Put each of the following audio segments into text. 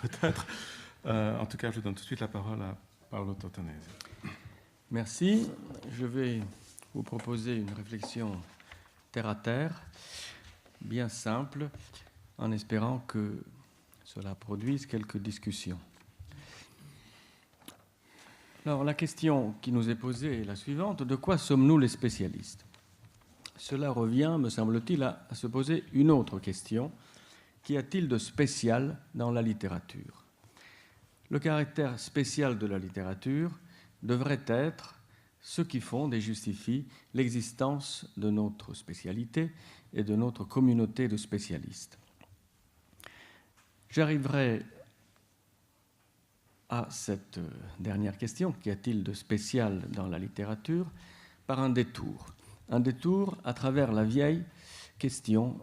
peut-être. En tout cas, je donne tout de suite la parole à Paolo Totanesi. Merci. Je vais vous proposer une réflexion terre à terre, bien simple, en espérant que cela produise quelques discussions. Alors, la question qui nous est posée est la suivante. De quoi sommes-nous les spécialistes? Cela revient, me semble-t-il, à se poser une autre question. Qu'y a-t-il de spécial dans la littérature? Le caractère spécial de la littérature devrait être ce qui fonde et justifie l'existence de notre spécialité et de notre communauté de spécialistes. J'arriverai à cette dernière question, qu'y a-t-il de spécial dans la littérature, par un détour à travers la vieille question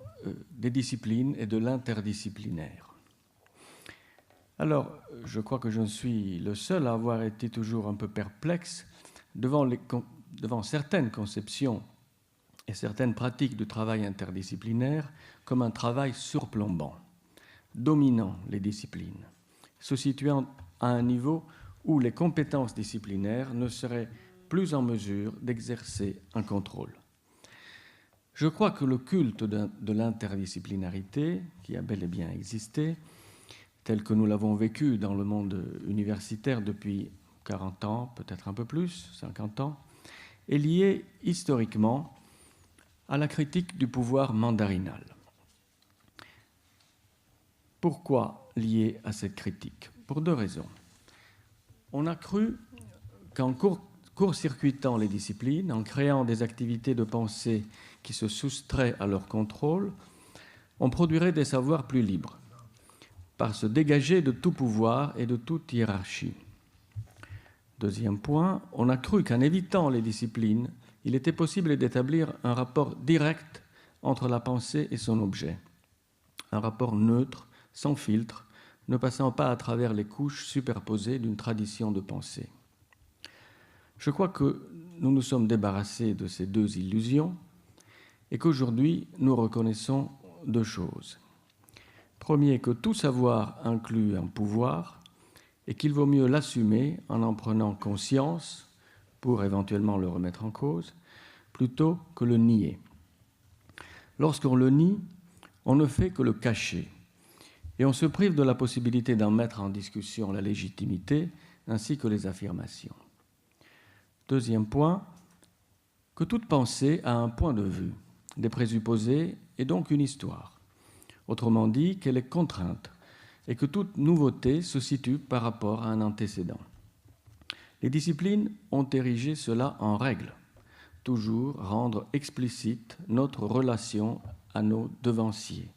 des disciplines et de l'interdisciplinaire. Alors, je crois que je ne suis le seul à avoir été toujours un peu perplexe devant certaines conceptions et certaines pratiques du travail interdisciplinaire comme un travail surplombant, dominant les disciplines, se situant à un niveau où les compétences disciplinaires ne seraient plus en mesure d'exercer un contrôle. Je crois que le culte de l'interdisciplinarité, qui a bel et bien existé, tel que nous l'avons vécu dans le monde universitaire depuis 40 ans, peut-être un peu plus, 50 ans, est lié historiquement à la critique du pouvoir mandarinal. Pourquoi lié à cette critique? Pour deux raisons. On a cru qu'en court-circuitant les disciplines, en créant des activités de pensée qui se soustraient à leur contrôle, on produirait des savoirs plus libres, par se dégager de tout pouvoir et de toute hiérarchie. Deuxième point, on a cru qu'en évitant les disciplines, il était possible d'établir un rapport direct entre la pensée et son objet, un rapport neutre, sans filtre, ne passant pas à travers les couches superposées d'une tradition de pensée. Je crois que nous nous sommes débarrassés de ces deux illusions et qu'aujourd'hui, nous reconnaissons deux choses. Premier, que tout savoir inclut un pouvoir et qu'il vaut mieux l'assumer en prenant conscience pour éventuellement le remettre en cause, plutôt que le nier. Lorsqu'on le nie, on ne fait que le cacher et on se prive de la possibilité d'en mettre en discussion la légitimité ainsi que les affirmations. Deuxième point, que toute pensée a un point de vue, des présupposés et donc une histoire. Autrement dit, qu'elle est contrainte et que toute nouveauté se situe par rapport à un antécédent. Les disciplines ont érigé cela en règle, toujours rendre explicite notre relation à nos devanciers,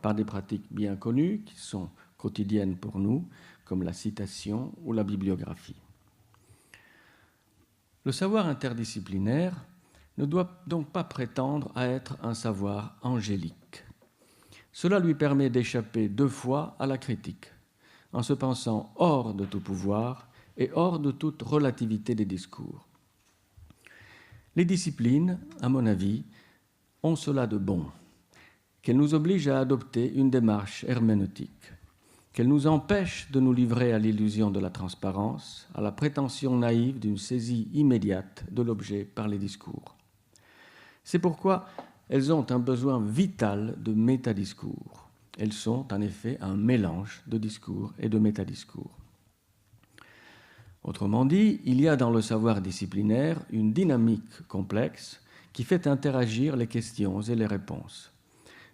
par des pratiques bien connues qui sont quotidiennes pour nous, comme la citation ou la bibliographie. Le savoir interdisciplinaire ne doit donc pas prétendre à être un savoir angélique. Cela lui permet d'échapper deux fois à la critique, en se pensant hors de tout pouvoir et hors de toute relativité des discours. Les disciplines, à mon avis, ont cela de bon, qu'elles nous obligent à adopter une démarche herméneutique, qu'elles nous empêchent de nous livrer à l'illusion de la transparence, à la prétention naïve d'une saisie immédiate de l'objet par les discours. C'est pourquoi elles ont un besoin vital de métadiscours. Elles sont en effet un mélange de discours et de métadiscours. Autrement dit, il y a dans le savoir disciplinaire une dynamique complexe qui fait interagir les questions et les réponses.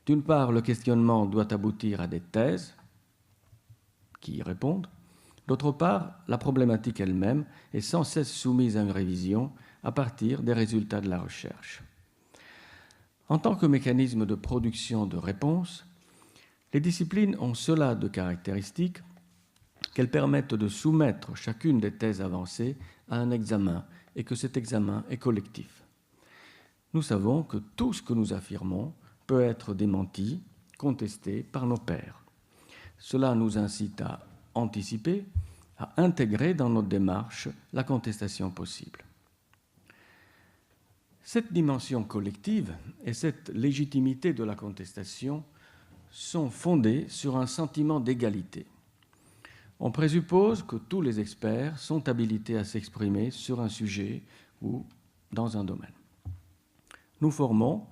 D'une part, le questionnement doit aboutir à des thèses qui y répondent. D'autre part, la problématique elle-même est sans cesse soumise à une révision à partir des résultats de la recherche. En tant que mécanisme de production de réponses, les disciplines ont cela de caractéristique qu'elles permettent de soumettre chacune des thèses avancées à un examen et que cet examen est collectif. Nous savons que tout ce que nous affirmons peut être démenti, contesté par nos pairs. Cela nous incite à anticiper, à intégrer dans notre démarche la contestation possible. Cette dimension collective et cette légitimité de la contestation sont fondées sur un sentiment d'égalité. on présuppose que tous les experts sont habilités à s'exprimer sur un sujet ou dans un domaine. Nous formons,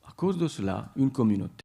à cause de cela, une communauté.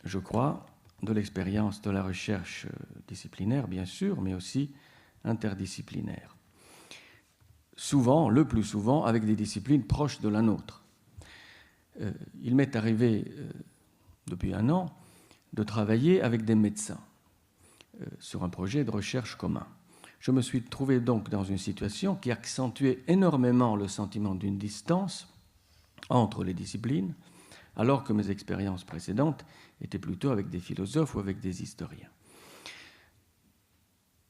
Je crois, de l'expérience de la recherche disciplinaire, bien sûr, mais aussi interdisciplinaire. Souvent, le plus souvent, avec des disciplines proches de la nôtre. Il m'est arrivé, depuis 1 an, de travailler avec des médecins sur un projet de recherche commun. Je me suis trouvé donc dans une situation qui accentuait énormément le sentiment d'une distance entre les disciplines, alors que mes expériences précédentes étaient plutôt avec des philosophes ou avec des historiens.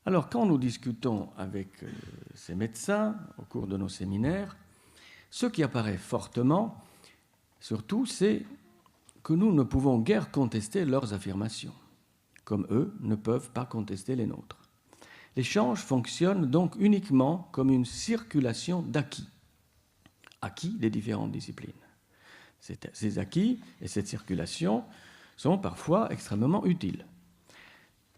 Alors, quand nous discutons avec ces médecins au cours de nos séminaires, ce qui apparaît fortement, surtout, c'est que nous ne pouvons guère contester leurs affirmations, comme eux ne peuvent pas contester les nôtres. L'échange fonctionne donc uniquement comme une circulation d'acquis des différentes disciplines. Ces acquis et cette circulation sont parfois extrêmement utiles.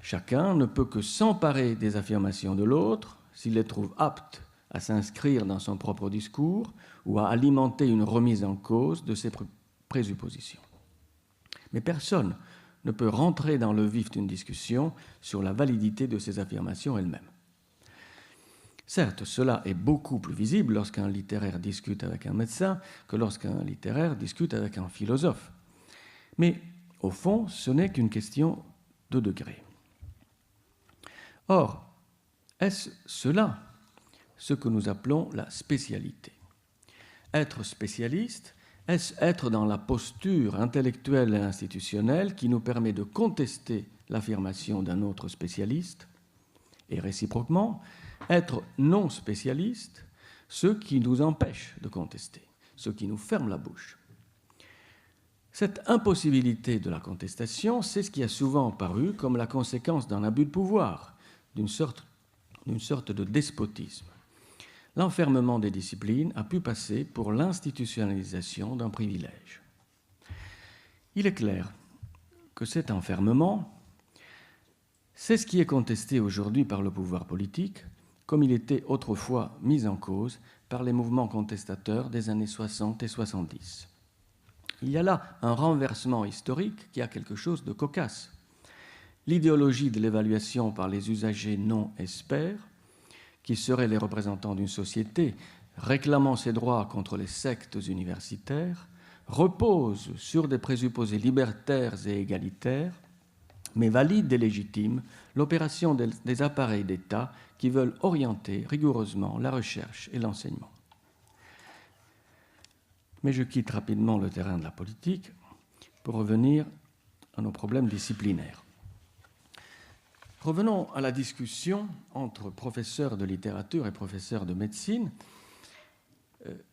Chacun ne peut que s'emparer des affirmations de l'autre s'il les trouve aptes à s'inscrire dans son propre discours ou à alimenter une remise en cause de ses présuppositions. Mais personne ne peut rentrer dans le vif d'une discussion sur la validité de ces affirmations elles-mêmes. Certes, cela est beaucoup plus visible lorsqu'un littéraire discute avec un médecin que lorsqu'un littéraire discute avec un philosophe. Mais au fond, ce n'est qu'une question de degré. Or, est-ce cela ce que nous appelons la spécialité? Être spécialiste, est-ce être dans la posture intellectuelle et institutionnelle qui nous permet de contester l'affirmation d'un autre spécialiste? Et réciproquement, être non spécialiste, ce qui nous empêche de contester, ce qui nous ferme la bouche. Cette impossibilité de la contestation, c'est ce qui a souvent paru comme la conséquence d'un abus de pouvoir, d'une sorte de despotisme. L'enfermement des disciplines a pu passer pour l'institutionnalisation d'un privilège. Il est clair que cet enfermement, c'est ce qui est contesté aujourd'hui par le pouvoir politique, comme il était autrefois mis en cause par les mouvements contestateurs des années 60 et 70. Il y a là un renversement historique qui a quelque chose de cocasse. L'idéologie de l'évaluation par les usagers non experts, qui seraient les représentants d'une société réclamant ses droits contre les sectes universitaires, repose sur des présupposés libertaires et égalitaires, mais valide et légitime l'opération des appareils d'État qui veulent orienter rigoureusement la recherche et l'enseignement. Mais je quitte rapidement le terrain de la politique pour revenir à nos problèmes disciplinaires. Revenons à la discussion entre professeurs de littérature et professeurs de médecine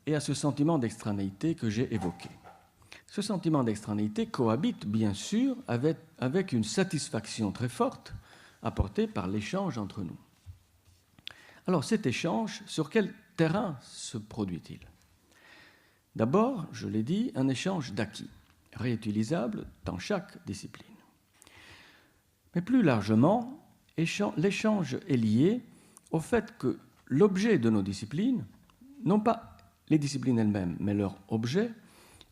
et à ce sentiment d'extranéité que j'ai évoqué. Ce sentiment d'extranéité cohabite bien sûr avec une satisfaction très forte apportée par l'échange entre nous. Alors cet échange, sur quel terrain se produit-il? D'abord, je l'ai dit, un échange d'acquis, réutilisable dans chaque discipline. Mais plus largement, l'échange est lié au fait que l'objet de nos disciplines, non pas les disciplines elles-mêmes, mais leur objet,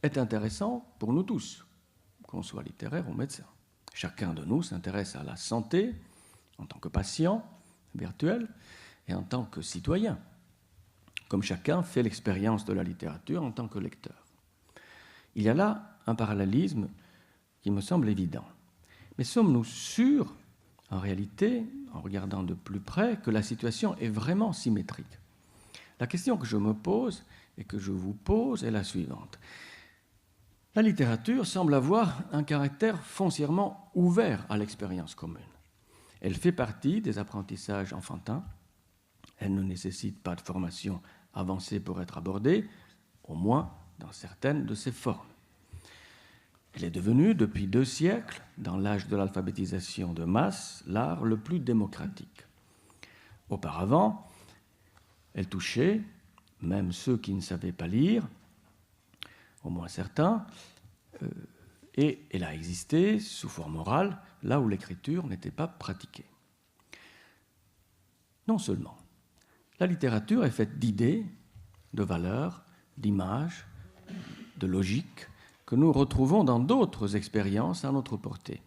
est intéressant pour nous tous, qu'on soit littéraire ou médecin. Chacun de nous s'intéresse à la santé en tant que patient virtuel et en tant que citoyen, comme chacun fait l'expérience de la littérature en tant que lecteur. Il y a là un parallélisme qui me semble évident. Mais sommes-nous sûrs, en réalité, en regardant de plus près, que la situation est vraiment symétrique? La question que je me pose et que je vous pose est la suivante. La littérature semble avoir un caractère foncièrement ouvert à l'expérience commune. Elle fait partie des apprentissages enfantins. Elle ne nécessite pas de formation avancée pour être abordée, au moins dans certaines de ses formes. Elle est devenue, depuis 2 siècles, dans l'âge de l'alphabétisation de masse, l'art le plus démocratique. Auparavant, elle touchait, même ceux qui ne savaient pas lire, au moins certains, et elle a existé sous forme orale, là où l'écriture n'était pas pratiquée. Non seulement, la littérature est faite d'idées, de valeurs, d'images, de logique, que nous retrouvons dans d'autres expériences à notre portée.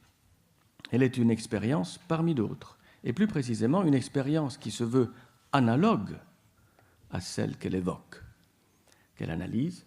Elle est une expérience parmi d'autres, et plus précisément une expérience qui se veut analogue à celle qu'elle évoque, qu'elle analyse,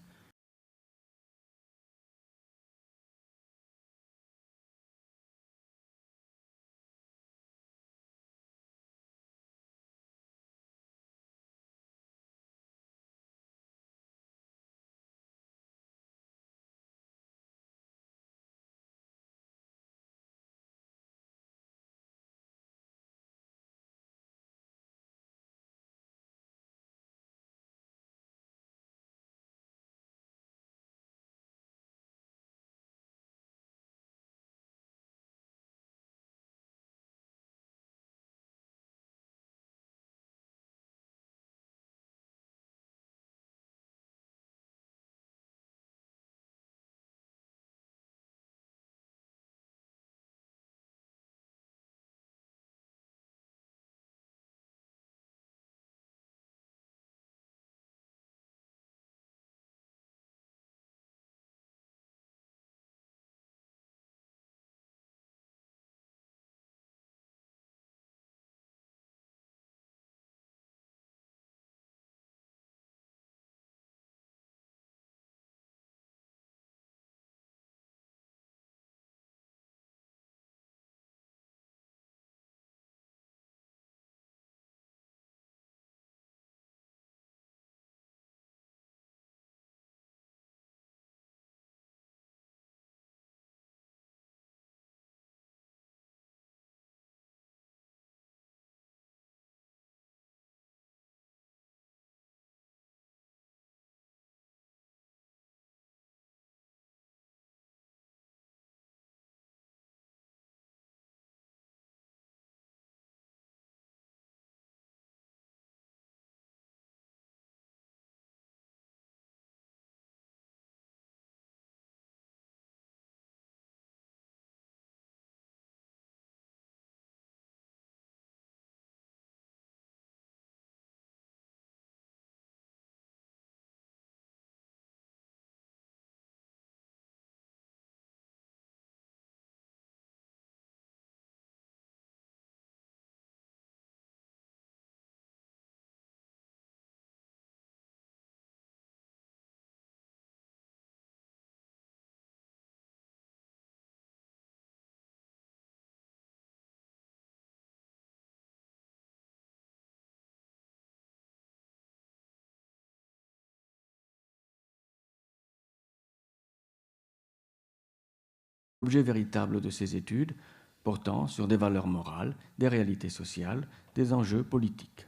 l'objet véritable de ces études portant sur des valeurs morales, des réalités sociales, des enjeux politiques.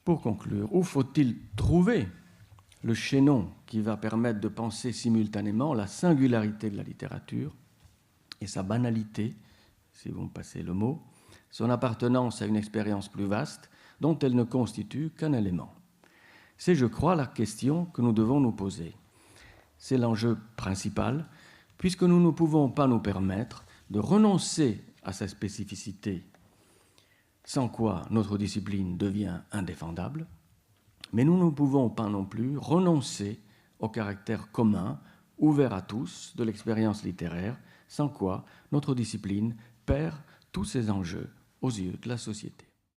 Pour conclure, où faut-il trouver le chaînon qui va permettre de penser simultanément la singularité de la littérature et sa banalité, si vous me passez le mot, son appartenance à une expérience plus vaste dont elle ne constitue qu'un élément? C'est, je crois, la question que nous devons nous poser. C'est l'enjeu principal, puisque nous ne pouvons pas nous permettre de renoncer à sa spécificité, sans quoi notre discipline devient indéfendable, mais nous ne pouvons pas non plus renoncer au caractère commun, ouvert à tous, de l'expérience littéraire, sans quoi notre discipline perd tous ses enjeux aux yeux de la société.